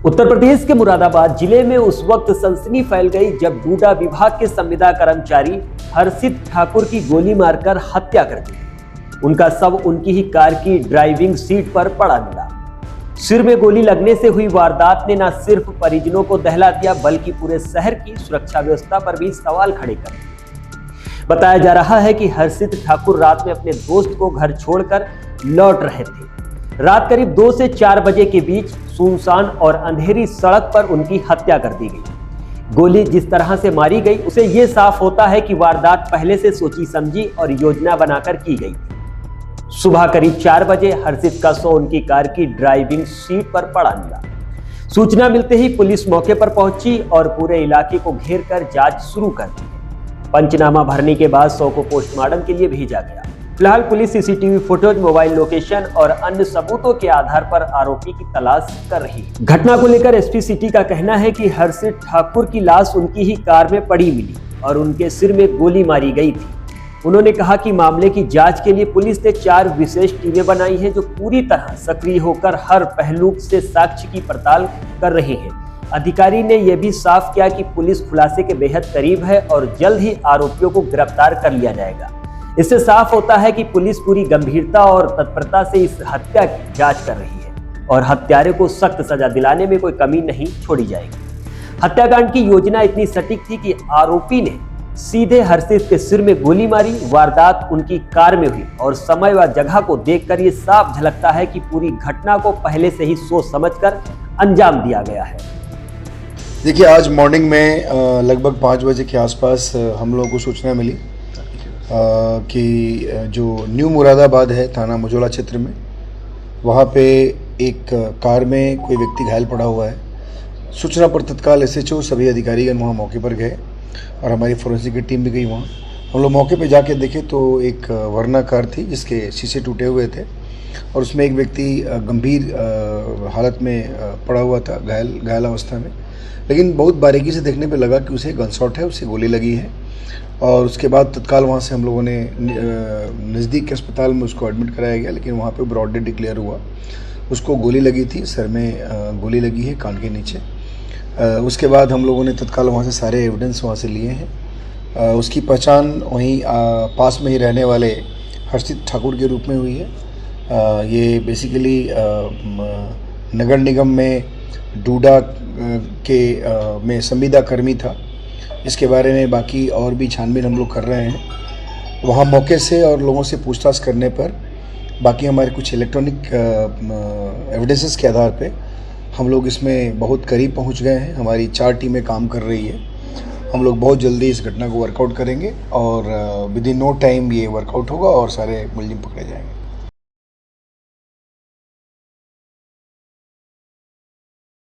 उत्तर प्रदेश के मुरादाबाद जिले में उस वक्त सनसनी फैल गई जब डूडा विभाग के संविदा कर्मचारी हर्षित ठाकुर की गोली मारकर हत्या कर दी। उनका शव उनकी ही कार की ड्राइविंग सीट पर पड़ा मिला। सिर में गोली लगने से हुई वारदात ने न सिर्फ परिजनों को दहला दिया बल्कि पूरे शहर की सुरक्षा व्यवस्था पर भी सवाल खड़े कर दिए। बताया जा रहा है कि हर्षित ठाकुर रात में अपने दोस्त को घर छोड़कर लौट रहे थे। रात करीब 2 से 4 बजे के बीच सुनसान और अंधेरी सड़क पर उनकी हत्या कर दी गई। गोली जिस तरह से मारी गई उसे ये साफ होता है कि वारदात पहले से सोची समझी और योजना बनाकर की गई थी। सुबह करीब 4 बजे हर्षित का शव उनकी कार की ड्राइविंग सीट पर पड़ा मिला। सूचना मिलते ही पुलिस मौके पर पहुंची और पूरे इलाके को घेर कर जांच शुरू कर दी। पंचनामा भरने के बाद शव को पोस्टमार्टम के लिए भेजा गया। फिलहाल police CCTV footage, mobile location और अन्य सबूतों के आधार पर आरोपी की तलाश कर रही है। घटना को लेकर एसपी सिटी का कहना है कि हर्षित ठाकुर की लाश उनकी ही कार में पड़ी मिली और उनके सिर में गोली मारी गई थी। उन्होंने कहा कि मामले की जांच के लिए पुलिस ने 4 विशेष टीमें बनाई हैं जो पूरी तरह सक्रिय होकर हर पहलू से साक्ष्य की पड़ताल कर रहे हैं। अधिकारी ने यह भी साफ किया कि पुलिस खुलासे के बेहद करीब है और जल्द ही आरोपियों को गिरफ्तार कर लिया जाएगा। इससे साफ होता है कि पुलिस पूरी गंभीरता और तत्परता से इस हत्या की जांच कर रही है और हत्यारे को सख्त सजा दिलाने में कोई कमी नहीं छोड़ी जाएगी। हत्याकांड की योजना इतनी सटीक थी कि आरोपी ने सीधे हर्षित के सिर में गोली मारी। वारदात उनकी कार में हुई और समय व जगह को देखकर ये साफ झलकता है कि पूरी घटना को पहले से ही सोच समझकर अंजाम दिया गया है। देखिए, आज मॉर्निंग में लगभग 5 बजे के आसपास हम लोगों को सूचना मिली कि जो न्यू मुरादाबाद है थाना मुजोला क्षेत्र में, वहाँ पे एक कार में कोई व्यक्ति घायल पड़ा हुआ है। सूचना पर तत्काल एसएचओ सभी अधिकारीगण वहाँ मौके पर गए और हमारी फोरेंसिक की टीम भी गई वहाँ। हम लोग मौके पे जाके देखे तो एक वर्ना कार थी जिसके शीशे टूटे हुए थे और उसमें एक व्यक्ति गंभीर हालत में पड़ा हुआ था, घायल अवस्था में। लेकिन बहुत बारीकी से देखने पे लगा कि उसे गनशॉट है, उसे गोली लगी है और उसके बाद तत्काल वहाँ से हम लोगों ने नज़दीक के अस्पताल में उसको एडमिट कराया गया। लेकिन वहाँ पे ब्रॉड डेथ डिक्लेयर हुआ। उसको गोली लगी थी, सर में गोली लगी है कान के नीचे। उसके बाद हम लोगों ने तत्काल वहाँ से सारे एविडेंस वहाँ से लिए हैं। उसकी पहचान वहीं पास में ही रहने वाले हर्षित ठाकुर के रूप में हुई है। ये बेसिकली नगर निगम में डूडा के में संविदा कर्मी था। इसके बारे में बाकी और भी छानबीन हम लोग कर रहे हैं। वहाँ मौके से और लोगों से पूछताछ करने पर बाकी हमारे कुछ इलेक्ट्रॉनिक एविडेंसेस के आधार पे हम लोग इसमें बहुत करीब पहुँच गए हैं। हमारी 4 टीमें काम कर रही है। हम लोग बहुत जल्दी इस घटना को वर्कआउट करेंगे और विद इन नो टाइम ये वर्कआउट होगा और सारे मुलजिम पकड़े जाएंगे।